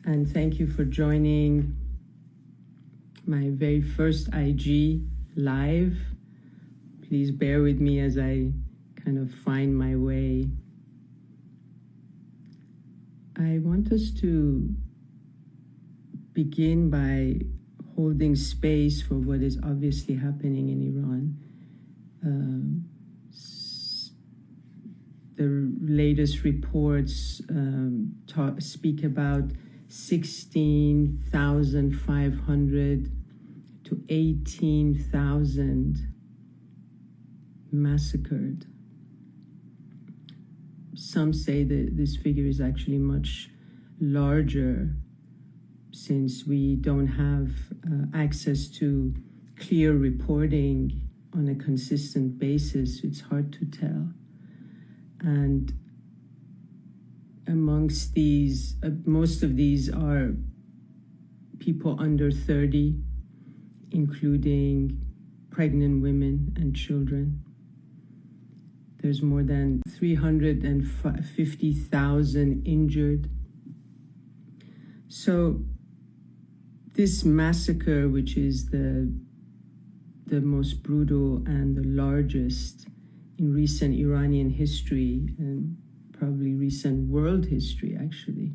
and thank you for joining my very first IG live. Please bear with me as I kind of find my way. I want us to begin by holding space for what is obviously happening in Iran. The latest reports speak about 16,500 to 18,000 massacred. Some say that this figure is actually much larger, since we don't have access to clear reporting on a consistent basis. It's hard to tell. And amongst these, most of these are people under 30, including pregnant women and children. There's more than 350,000 injured. So this massacre, which is the most brutal and the largest in recent Iranian history, and probably recent world history actually,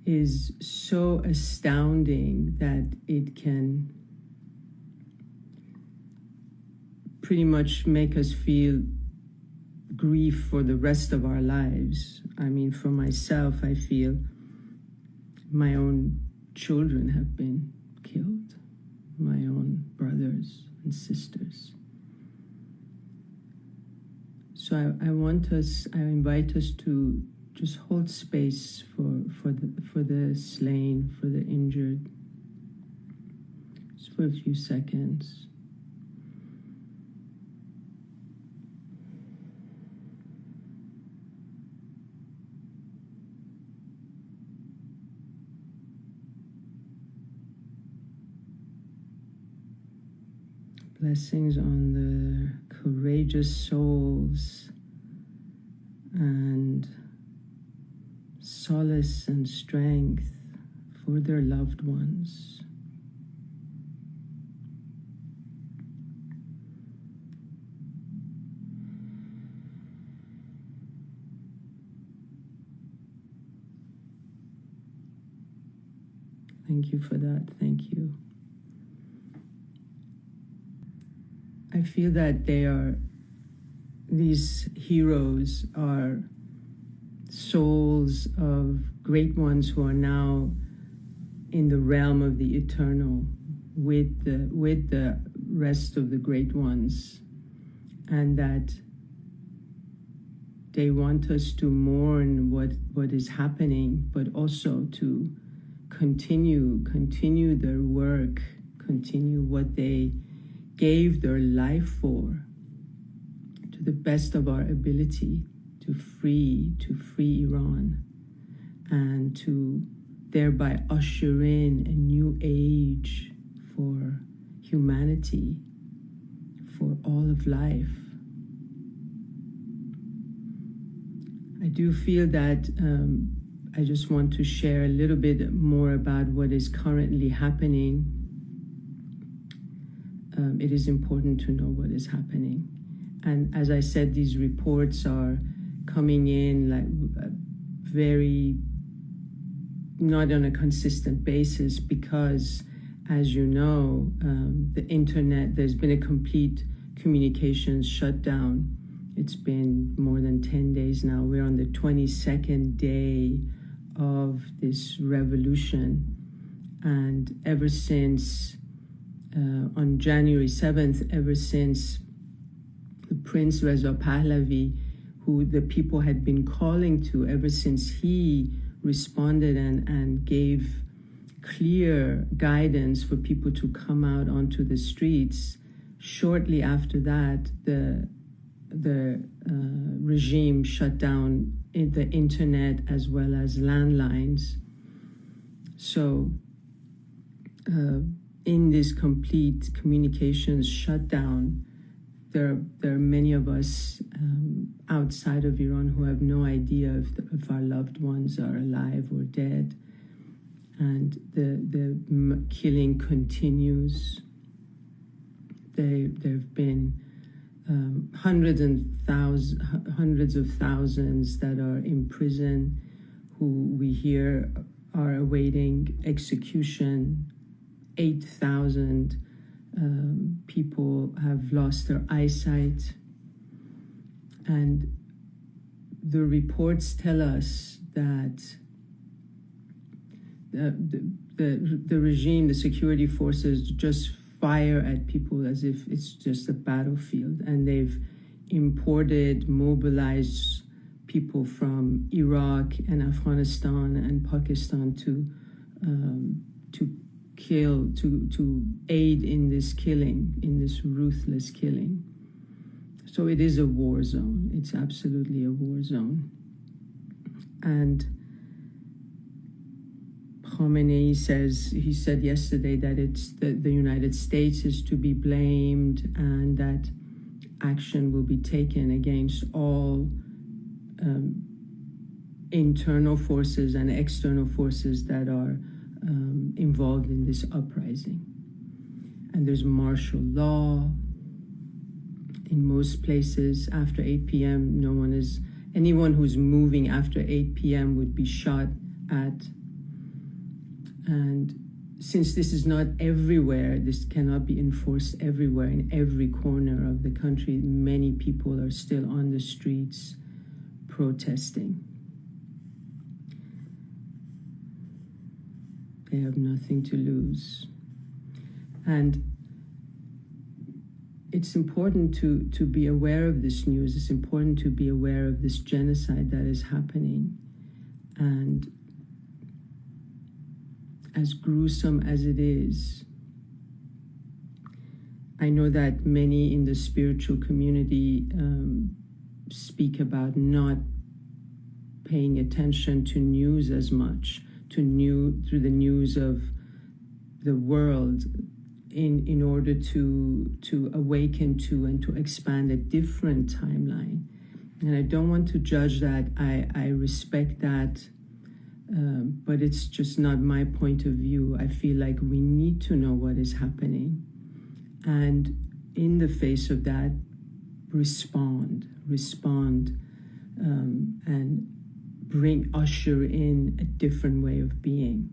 is so astounding that it can pretty much make us feel grief for the rest of our lives. I mean, for myself, I feel my own children have been killed, my own brothers and sisters. So I invite us to just hold space for the slain, for the injured, just for a few seconds. Blessings on the courageous souls and solace and strength for their loved ones. Thank you for that. Thank you. I feel that these heroes are souls of great ones who are now in the realm of the eternal with the rest of the great ones, and that they want us to mourn what is happening, but also to continue their work, continue what they gave their life for, to the best of our ability, to free Iran, and to thereby usher in a new age for humanity, for all of life. I do feel that I just want to share a little bit more about what is currently happening. It is important to know what is happening. And as I said, these reports are coming in like very not on a consistent basis because, as you know, the internet, there's been a complete communications shutdown. It's been more than 10 days now. We're on the 22nd day of this revolution. And ever since on January 7th, ever since the Prince Reza Pahlavi, who the people had been calling to, ever since he responded and gave clear guidance for people to come out onto the streets, shortly after that, the regime shut down the internet as well as landlines. So in this complete communications shutdown, there are many of us outside of Iran who have no idea if our loved ones are alive or dead. and the killing continues. There have been hundreds of thousands that are in prison, who we hear are awaiting execution. 8,000 people have lost their eyesight. And the reports tell us that the regime, the security forces, just fire at people as if it's just a battlefield. And they've mobilized people from Iraq and Afghanistan and Pakistan to aid in this killing, in this ruthless killing. So it is a war zone. It's absolutely a war zone. And Khamenei said yesterday that the United States is to be blamed, and that action will be taken against all internal forces and external forces that are involved in this uprising. And there's martial law in most places. After 8 p.m., anyone who's moving after 8 p.m. would be shot at. And since this is not everywhere, this cannot be enforced everywhere, in every corner of the country, many people are still on the streets protesting. They have nothing to lose. And it's important to be aware of this news. It's important to be aware of this genocide that is happening. And as gruesome as it is, I know that many in the spiritual community speak about not paying attention to news as much, through the news of the world, in order to awaken to and to expand a different timeline. And I don't want to judge that. I respect that. But it's just not my point of view. I feel like we need to know what is happening. And in the face of that, respond, and usher in a different way of being.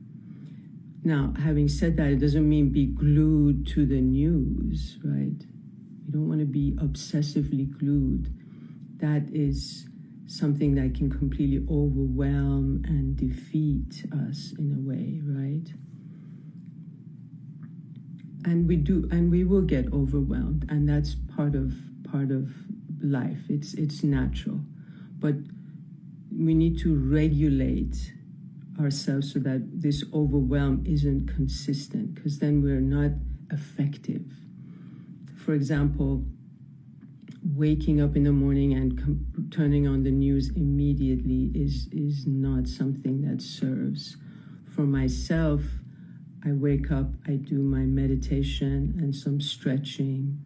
Now, having said that, it doesn't mean be glued to the news, right? You don't want to be obsessively glued. That is something that can completely overwhelm and defeat us in a way, right? And we will get overwhelmed, and that's part of life. It's natural. But we need to regulate ourselves so that this overwhelm isn't consistent, because then we're not effective. For example, waking up in the morning and turning on the news immediately is not something that serves. For myself, I wake up, I do my meditation and some stretching,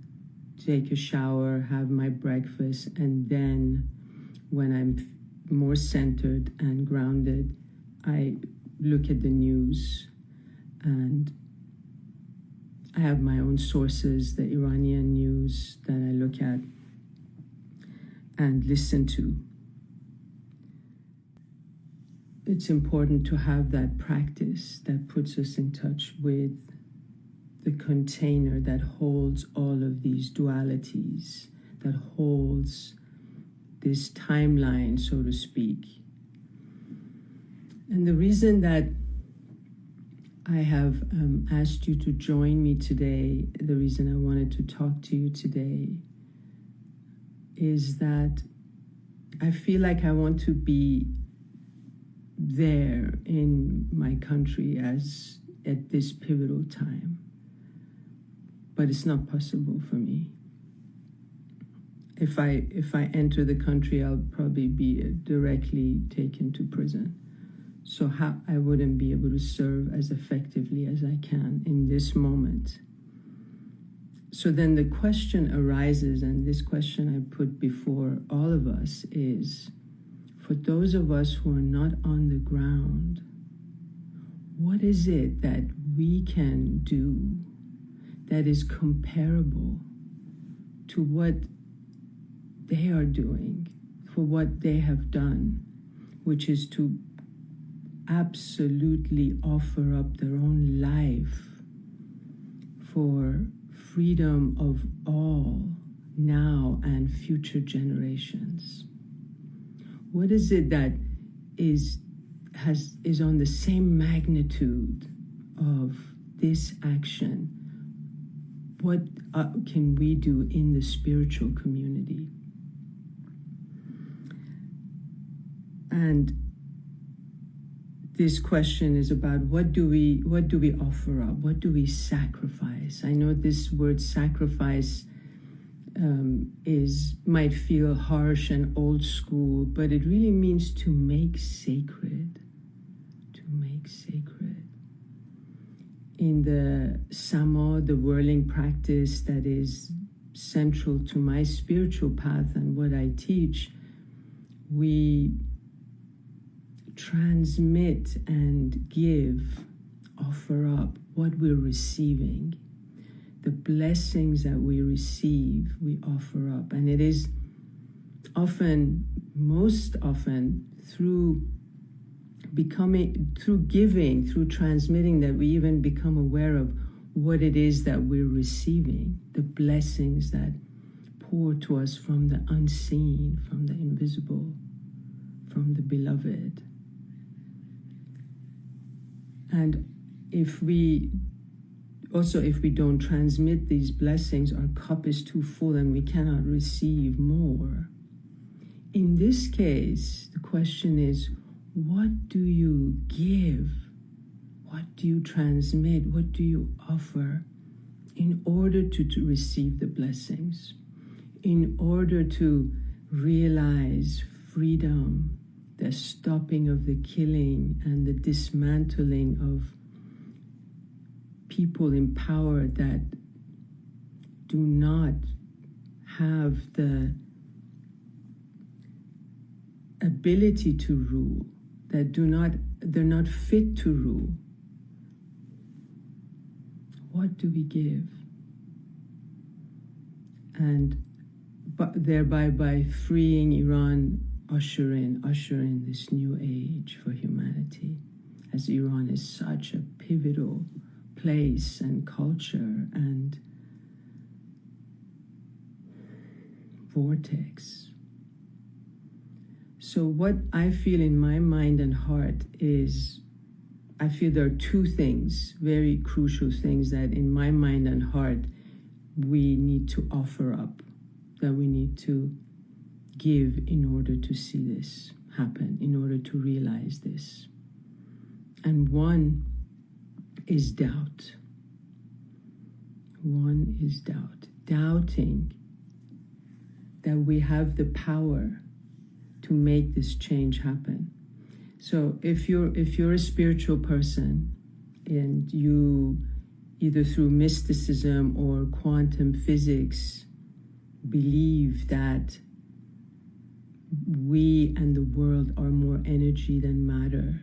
take a shower, have my breakfast, and then when I'm more centered and grounded, I look at the news, and I have my own sources, the Iranian news that I look at and listen to. It's important to have that practice that puts us in touch with the container that holds all of these dualities, that holds this timeline, so to speak. And the reason that I have asked you to join me today, the reason I wanted to talk to you today, is that I feel like I want to be there in my country at this pivotal time. But it's not possible for me. If I enter the country, I'll probably be directly taken to prison. So I wouldn't be able to serve as effectively as I can in this moment. So then the question arises, and this question I put before all of us is, for those of us who are not on the ground, what is it that we can do that is comparable to what they are doing, for what they have done, which is to absolutely offer up their own life for freedom of all now and future generations. What is it that is on the same magnitude of this action? What can we do in the spiritual community? And this question is about what do we offer up? What do we sacrifice? I know this word sacrifice might feel harsh and old school, but it really means to make sacred. To make sacred. In the Sama, the whirling practice that is central to my spiritual path and what I teach, we transmit and give, offer up what we're receiving. The blessings that we receive, we offer up. And it is most often through giving, through transmitting, that we even become aware of what it is that we're receiving, the blessings that pour to us from the unseen, from the invisible, from the beloved. And if we don't transmit these blessings, our cup is too full and we cannot receive more. In this case, the question is, what do you give? What do you transmit? What do you offer in order to receive the blessings? In order to realize freedom, the stopping of the killing and the dismantling of people in power that do not have the ability to rule, they're not fit to rule. What do we give? And thereby, by freeing Iran, usher in this new age for humanity, as Iran is such a pivotal place and culture and vortex. So what I feel in my mind and heart is, I feel there are two things, very crucial things, that in my mind and heart we need to offer up, that we need to give in order to see this happen, in order to realize this. And one is doubt. One is doubt. Doubting that we have the power to make this change happen. So if you're a spiritual person and you, either through mysticism or quantum physics, believe that we and the world are more energy than matter,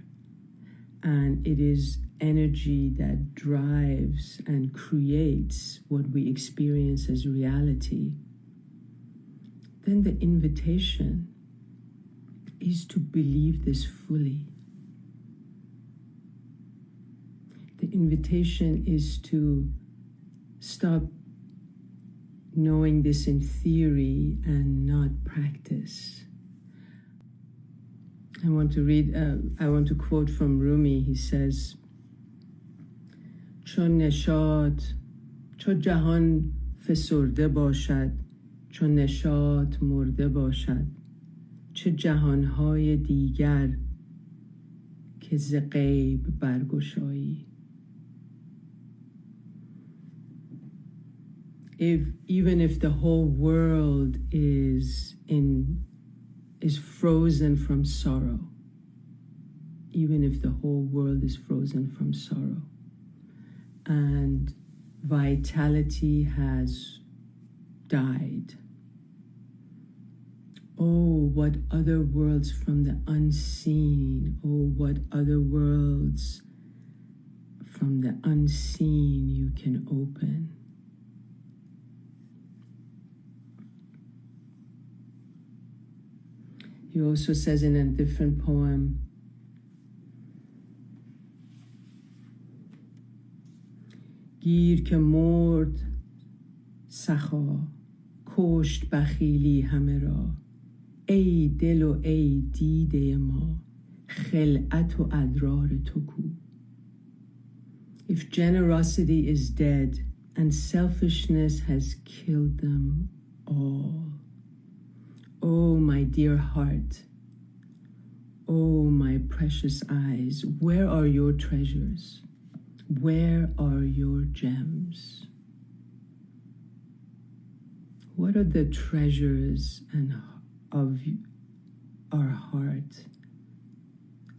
and it is energy that drives and creates what we experience as reality, then the invitation is to believe this fully. The invitation is to stop knowing this in theory and not practice. I want to quote from Rumi. He says, چون نشاط چو جهان فسرده باشد چون نشاط مرده باشد چه جهانهای دیگر که ز غیب برگشایی. Even if the whole world is frozen from sorrow, even if the whole world is frozen from sorrow, and vitality has died, oh, what other worlds from the unseen, oh, what other worlds from the unseen you can open. He also says in a different poem, گیر که مرد سخا کشت بخیلی همه را ای دل و ای دیده ما خلعت و ادرار تو کو. If generosity is dead and selfishness has killed them all, oh my dear heart, oh my precious eyes, where are your treasures? Where are your gems? What are the treasures of our heart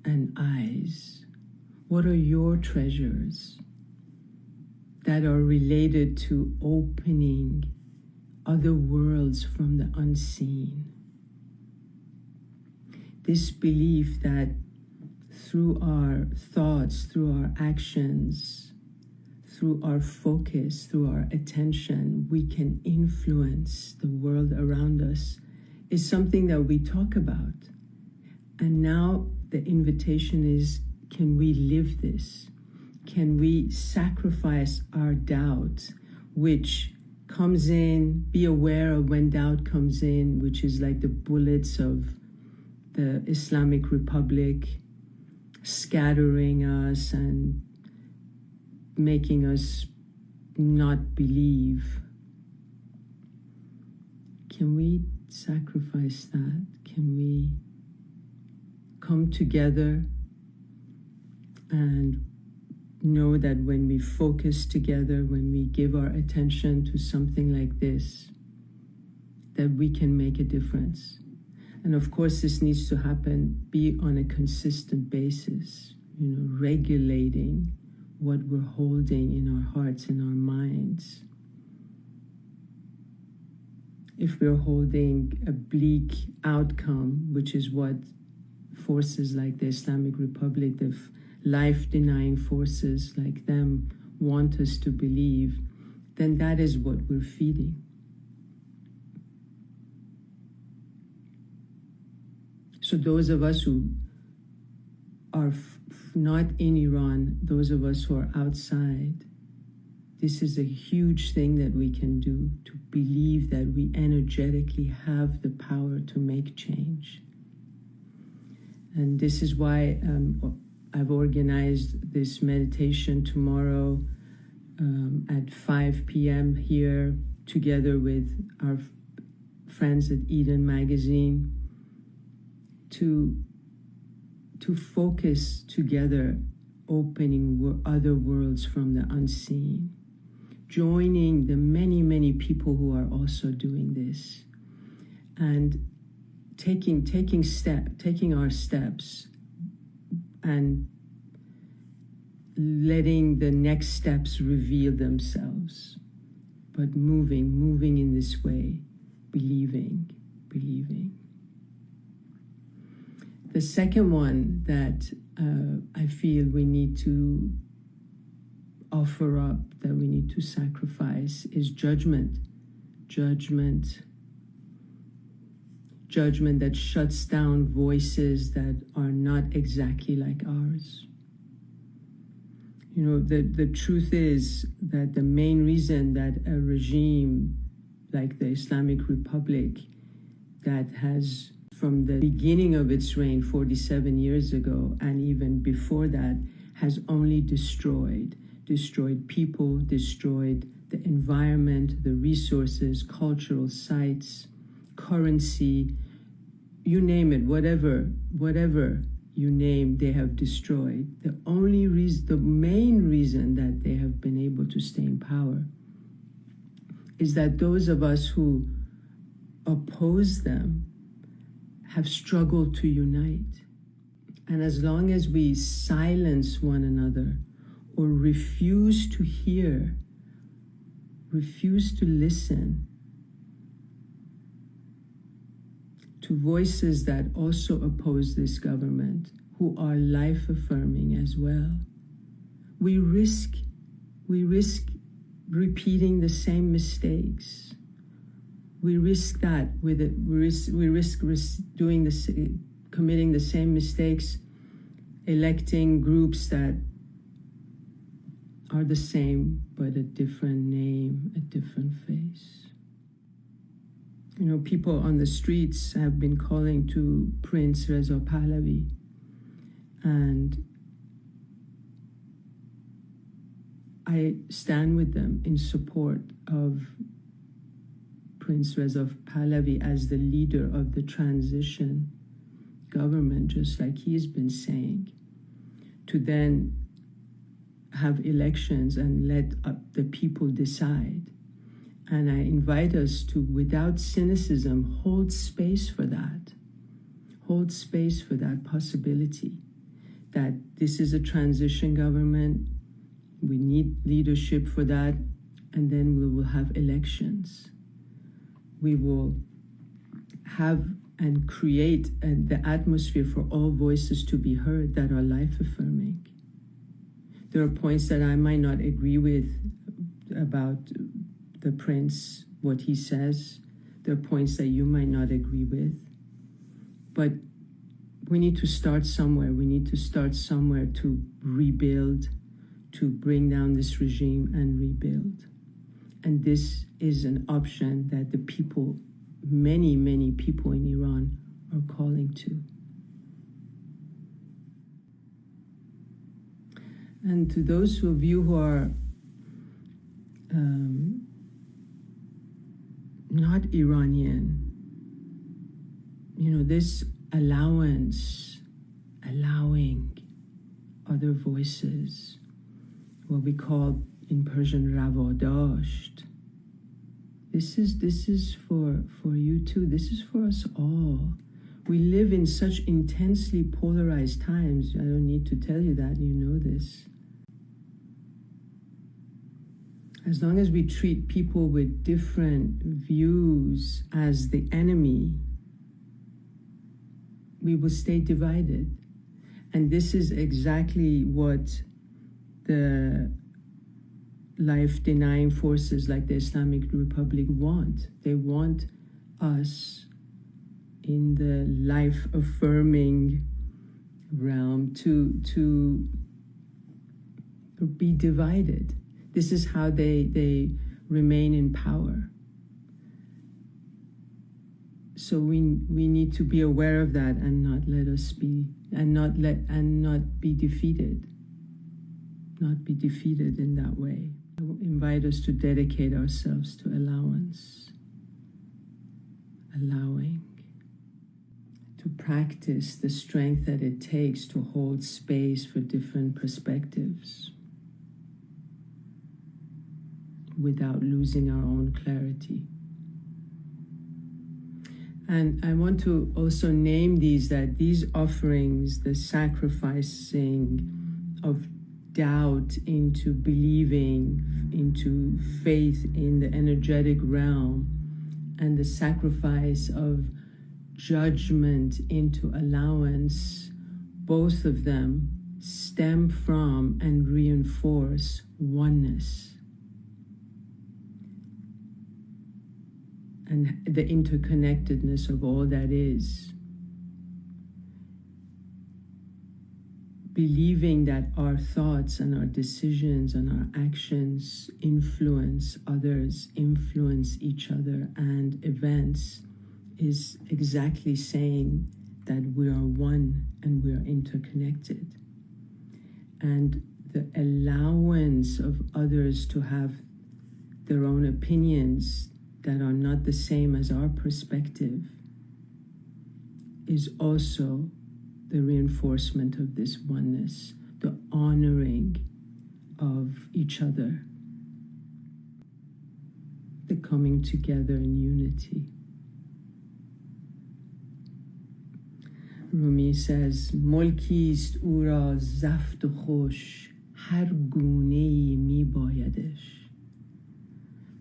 and eyes? What are your treasures that are related to opening other worlds from the unseen? This belief that through our thoughts, through our actions, through our focus, through our attention, we can influence the world around us is something that we talk about. And now the invitation is, can we live this? Can we sacrifice our doubt, which comes in, be aware of when doubt comes in, which is like the bullets of the Islamic Republic, scattering us and making us not believe. Can we sacrifice that? Can we come together and know that when we focus together, when we give our attention to something like this, that we can make a difference? And of course, this needs to happen, be on a consistent basis, regulating what we're holding in our hearts and our minds. If we're holding a bleak outcome, which is what forces like the Islamic Republic, the life-denying forces like them want us to believe, then that is what we're feeding. So those of us who are not in Iran, those of us who are outside, this is a huge thing that we can do, to believe that we energetically have the power to make change. And this is why I've organized this meditation tomorrow at 5 p.m. here, together with our friends at Eden Magazine, to focus together, opening other worlds from the unseen, joining the many, many people who are also doing this, and taking our steps and letting the next steps reveal themselves, but moving in this way, believing. The second one that I feel we need to offer up, that we need to sacrifice, is judgment. Judgment that shuts down voices that are not exactly like ours. The truth is that the main reason that a regime like the Islamic Republic, that has from the beginning of its reign 47 years ago and even before that, has only destroyed people, destroyed the environment, the resources, cultural sites, currency, you name it, whatever you name, they have destroyed. The main reason that they have been able to stay in power is that those of us who oppose them have struggled to unite. And as long as we silence one another or refuse to hear, refuse to listen to voices that also oppose this government, who are life-affirming as well, we risk repeating the same mistakes. We risk that with it. We risk committing the same mistakes, electing groups that are the same but a different name, a different face. You know, people on the streets have been calling to Prince Reza Pahlavi, and I stand with them in support of Prince Reza Pahlavi as the leader of the transition government, just like he's been saying, to then have elections and let the people decide. And I invite us to, without cynicism, hold space for that. Hold space for that possibility, that this is a transition government, we need leadership for that, and then we will have elections. We will have and create the atmosphere for all voices to be heard that are life-affirming. There are points that I might not agree with about the prince, what he says. There are points that you might not agree with. But we need to start somewhere. We need to start somewhere to rebuild, to bring down this regime and rebuild. And this is an option that the people, many, many people in Iran are calling to. And to those of you who are not Iranian, you know, this allowing other voices, what we call in Persian ravadasht. This is for you too. This is for us all. We live in such intensely polarized times. I don't need to tell you that, you know this. As long as we treat people with different views as the enemy, we will stay divided. And this is exactly what the life-denying forces like the Islamic Republic want. They want us in the life-affirming realm to be divided. This is how they remain in power. So we need to be aware of that and not let us be, and not be defeated. Not be defeated in that way. I invite us to dedicate ourselves to allowance. Allowing. To practice the strength that it takes to hold space for different perspectives without losing our own clarity. And I want to also name these offerings, the sacrificing of doubt into believing, into faith in the energetic realm, and the sacrifice of judgment into allowance, both of them stem from and reinforce oneness and the interconnectedness of all that is. Believing that our thoughts and our decisions and our actions influence others, influence each other and events, is exactly saying that we are one and we are interconnected. And the allowance of others to have their own opinions that are not the same as our perspective is also the reinforcement of this oneness, the honoring of each other, the coming together in unity. Rumi says, "Mulkist او را زفت و خوش هر گونه‌ای می‌بایدش."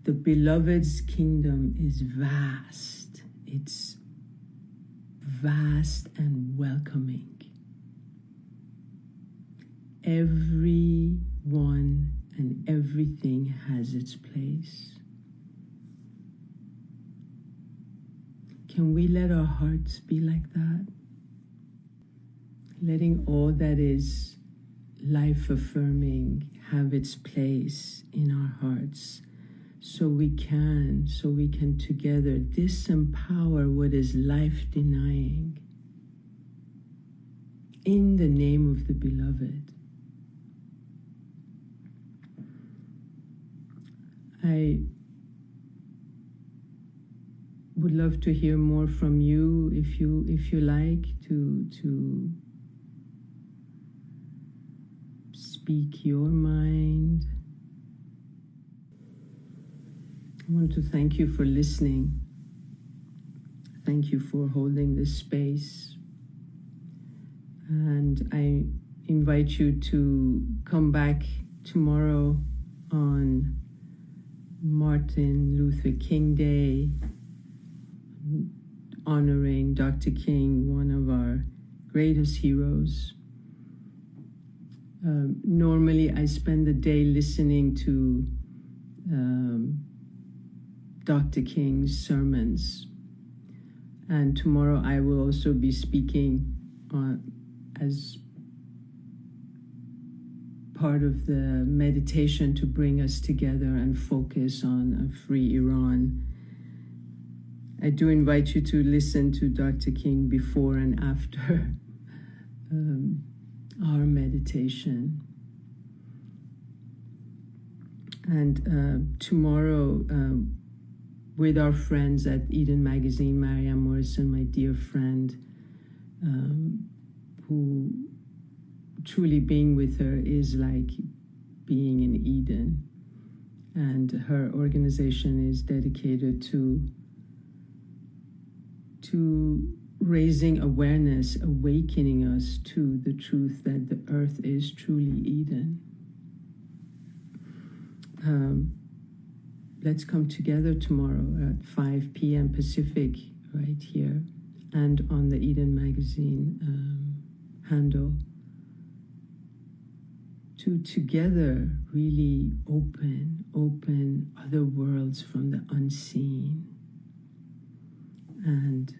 The beloved's kingdom is vast. It's vast and welcoming. Every one, and everything has its place. Can we let our hearts be like that? Letting all that is life-affirming have its place in our hearts, so we can together disempower what is life-denying in the name of the beloved. I would love to hear more from you if you like to speak your mind. I want to thank you for listening. Thank you for holding this space. And I invite you to come back tomorrow on Martin Luther King Day, honoring Dr. King, one of our greatest heroes. Normally, I spend the day listening to Dr. King's sermons. And tomorrow I will also be speaking as part of the meditation to bring us together and focus on a free Iran. I do invite you to listen to Dr. King before and after our meditation. And tomorrow, with our friends at Eden Magazine, Mariam Morrison, my dear friend, who truly being with her is like being in Eden. And her organization is dedicated to raising awareness, awakening us to the truth that the earth is truly Eden. Let's come together tomorrow at 5 p.m. Pacific, right here, and on the Eden Magazine handle, to together really open other worlds from the unseen, and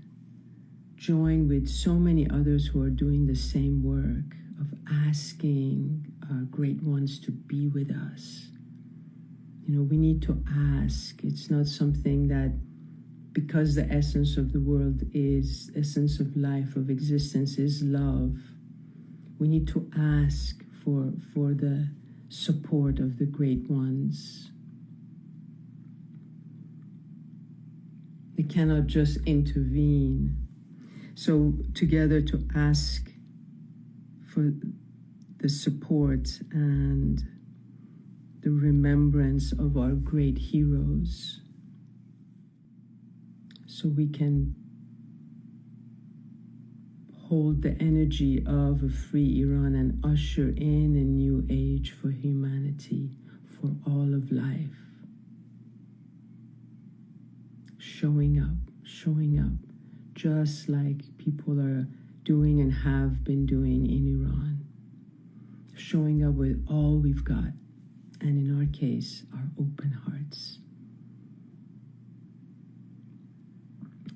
join with so many others who are doing the same work of asking our great ones to be with us. You know, we need to ask. It's not something that, because the essence of the world is, essence of life, of existence is love, we need to ask for the support of the great ones. They cannot just intervene. So together to ask for the support and the remembrance of our great heroes, so we can hold the energy of a free Iran and usher in a new age for humanity, for all of life. Showing up, just like people are doing and have been doing in Iran. Showing up with all we've got, and in our case, our open hearts.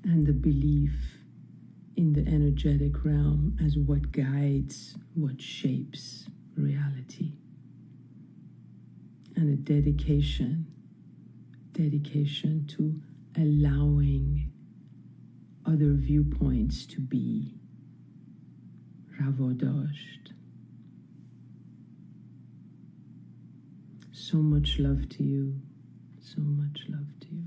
And the belief in the energetic realm as what guides, what shapes reality. And a dedication to allowing other viewpoints to be ravodasht. So much love to you. So much love to you.